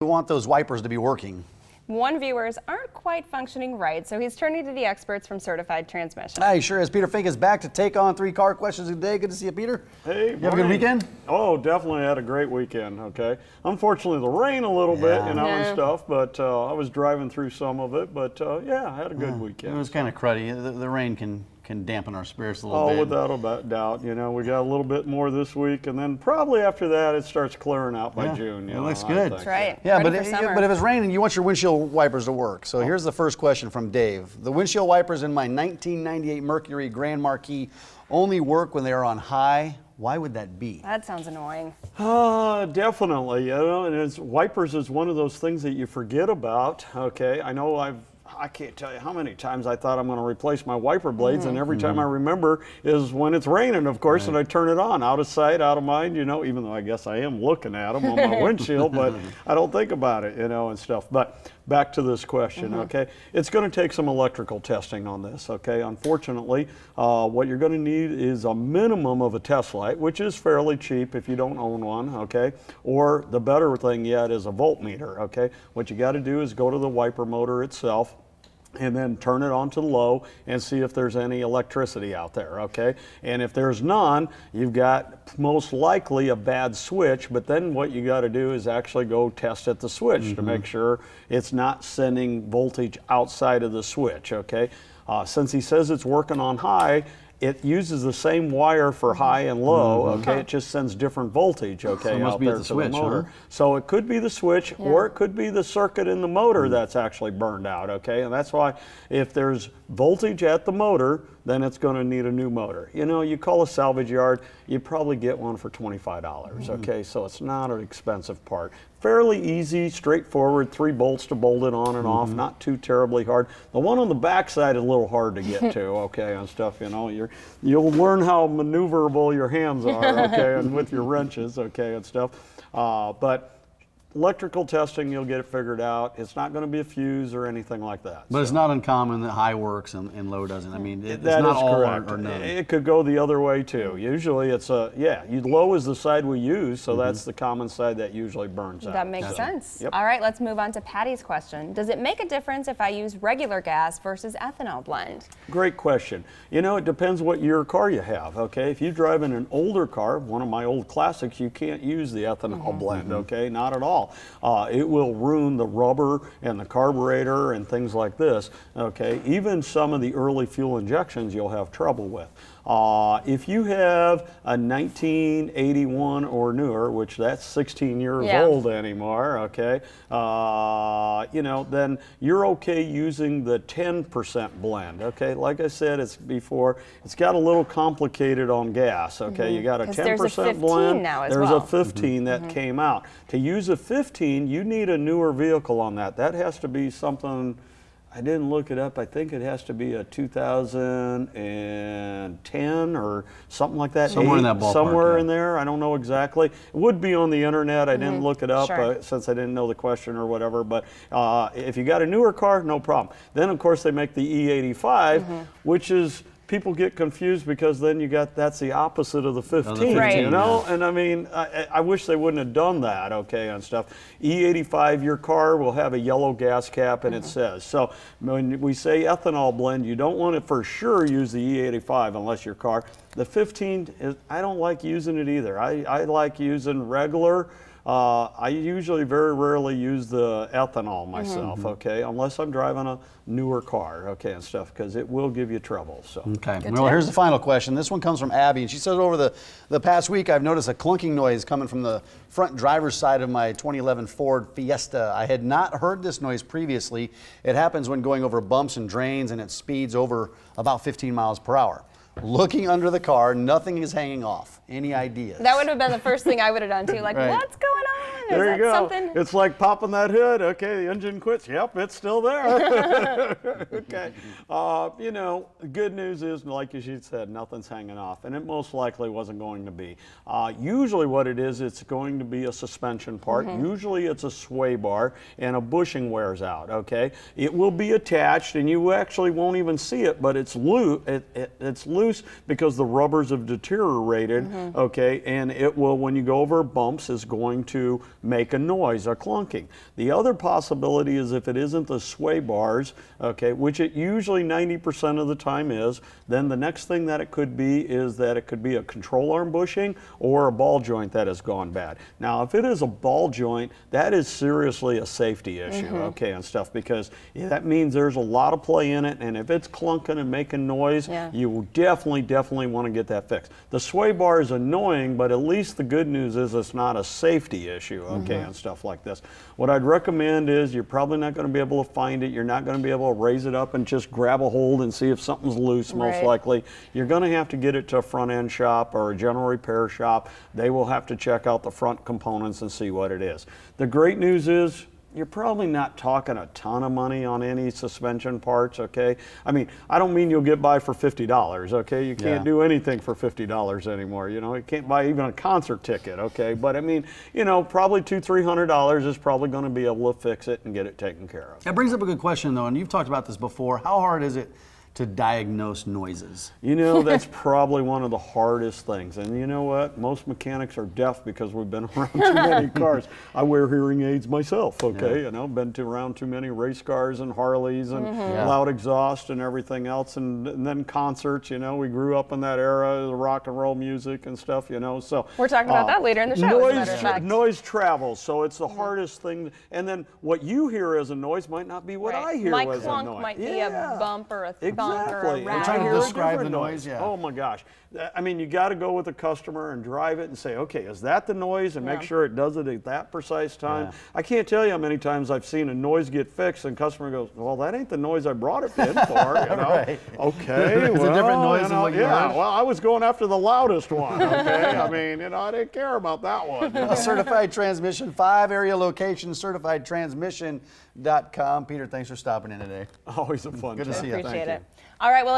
We want those wipers to be working. One viewer's aren't quite functioning right, so he's turning to the experts from Certified Transmission. He sure is. Peter Fink is back to take on 3 car questions today. Good to see you, Peter. Hey, you have a good weekend? Oh, definitely had a great weekend, okay. Unfortunately, the rain a little bit, and stuff, but I was driving through some of it, but yeah, I had a good weekend. It was kind of cruddy. The rain can dampen our spirits a little bit. Oh, without a doubt. You know, we got a little bit more this week, and then probably after that, it starts clearing out by June. It looks good. That's right. Yeah, but if it's raining, you want your windshield wipers to work. So here's the first question from Dave. The windshield wipers in my 1998 Mercury Grand Marquis only work when they are on high. Why would that be? That sounds annoying. Definitely. You know, and wipers is one of those things that you forget about. Okay, I know I can't tell you how many times I thought I'm going to replace my wiper blades, and every time I remember is when it's raining, of course, and I turn it on. Out of sight, out of mind, you know, even though I guess I am looking at them on my windshield, but I don't think about it, you know, and stuff. But back to this question, okay? It's going to take some electrical testing on this, okay? Unfortunately, what you're going to need is a minimum of a test light, which is fairly cheap if you don't own one, okay? Or the better thing yet is a voltmeter, okay? What you got to do is go to the wiper motor itself, and then turn it on to low and see if there's any electricity out there, okay? And if there's none, you've got most likely a bad switch, but then what you got to do is actually go test at the switch to make sure it's not sending voltage outside of the switch, okay? Since he says it's working on high, it uses the same wire for high and low, okay? It just sends different voltage, okay, so it must out be there at the to switch, the motor. So it could be the switch, or it could be the circuit in the motor that's actually burned out, okay? And that's why if there's voltage at the motor, then it's going to need a new motor. You know, you call a salvage yard, you probably get one for $25, okay? So it's not an expensive part. Fairly easy, straightforward, 3 bolts to bolt it on and off, not too terribly hard. The one on the back side is a little hard to get to, okay, and stuff, you know. You'll learn how maneuverable your hands are, okay, and with your wrenches, okay, and stuff. But electrical testing, you'll get it figured out. It's not going to be a fuse or anything like that. But it's not uncommon that high works and low doesn't. I mean, it's that not is all correct. or none. It could go the other way too. Usually it's low is the side we use, so that's the common side that usually burns out. That makes sense. Yep. All right, let's move on to Patty's question. Does it make a difference if I use regular gas versus ethanol blend? Great question. You know, it depends what your car you have, okay? If you drive in an older car, one of my old classics, you can't use the ethanol blend, okay? Not at all. It will ruin the rubber and the carburetor and things like this, okay? Even some of the early fuel injections you'll have trouble with. If you have a 1981 or newer, which that's 16 years old anymore, okay, you know, then you're okay using the 10% blend, okay? Like I said, it's got a little complicated on gas, okay? You got a 10% blend. There's a 15 that came out. To use a 15, you need a newer vehicle on that. That has to be something, I didn't look it up. I think it has to be a 2010 or something like that. Somewhere in that ballpark. Somewhere in there. I don't know exactly. It would be on the internet. I didn't look it up since I didn't know the question or whatever. But if you got a newer car, no problem. Then, of course, they make the E85, which is, people get confused because then that's the opposite of the 15, you know? And I mean, I wish they wouldn't have done that, okay, and stuff. E85, your car will have a yellow gas cap, and it says. So when we say ethanol blend, you don't want to for sure use the E85 unless your car. The 15, I don't like using it either. I like using regular. I usually very rarely use the ethanol myself, okay, unless I'm driving a newer car, okay, and stuff, because it will give you trouble. So. Okay, well, here's the final question. This one comes from Abby, and she says, over the past week, I've noticed a clunking noise coming from the front driver's side of my 2011 Ford Fiesta. I had not heard this noise previously. It happens when going over bumps and drains, and it speeds over about 15 miles per hour. Looking under the car, nothing is hanging off. Any ideas? That would have been the first thing I would have done too. Like, what's going on? There you go. Something? It's like popping that hood. Okay, the engine quits. Yep, it's still there. Okay. You know, good news is, like you said, nothing's hanging off, and it most likely wasn't going to be. Usually what it is, it's going to be a suspension part. Usually it's a sway bar, and a bushing wears out, okay? It will be attached, and you actually won't even see it, but it's loose. It's loose because the rubbers have deteriorated, okay, and it will, when you go over bumps, is going to make a noise, a clunking. The other possibility is if it isn't the sway bars, okay, which it usually 90% of the time is, then the next thing that it could be is that it could be a control arm bushing or a ball joint that has gone bad. Now, if it is a ball joint, that is seriously a safety issue, okay, and stuff, because that means there's a lot of play in it, and if it's clunking and making noise, you will definitely want to get that fixed. The sway bar is annoying, but at least the good news is it's not a safety issue, okay, and stuff like this. What I'd recommend is you're probably not going to be able to find it. You're not going to be able to raise it up and just grab a hold and see if something's loose, most likely. You're going to have to get it to a front end shop or a general repair shop. They will have to check out the front components and see what it is. The great news is you're probably not talking a ton of money on any suspension parts, okay? I mean, I don't mean you'll get by for $50, okay? You can't do anything for $50 anymore, you know? You can't buy even a concert ticket, okay? But I mean, you know, probably $200–300 is probably going to be able to fix it and get it taken care of. That brings up a good question, though, and you've talked about this before. How hard is it to diagnose noises? You know, that's probably one of the hardest things. And you know what? Most mechanics are deaf because we've been around too many cars. I wear hearing aids myself, okay? You know, been around too many race cars and Harleys and loud exhaust and everything else. And then concerts, you know, we grew up in that era, the rock and roll music and stuff, you know. So we're talking about that later in the show, as a matter of fact. Noise travels, so it's the hardest thing. And then what you hear as a noise might not be what I hear as a noise. My clunk might be a bump or a thump. Exactly. I'm trying to describe the noise. Oh my gosh. I mean, you got to go with the customer and drive it and say, okay, is that the noise? And make sure it does it at that precise time. I can't tell you how many times I've seen a noise get fixed and customer goes, well, that ain't the noise I brought it in for, you know? Okay, it's a different noise than what you heard. well, I was going after the loudest one, okay? I mean, you know, I didn't care about that one. A certified transmission, 5 area locations, certifiedtransmission.com. Peter, thanks for stopping in today. Always a fun Good to see you. Appreciate Thank it. you. All right, well,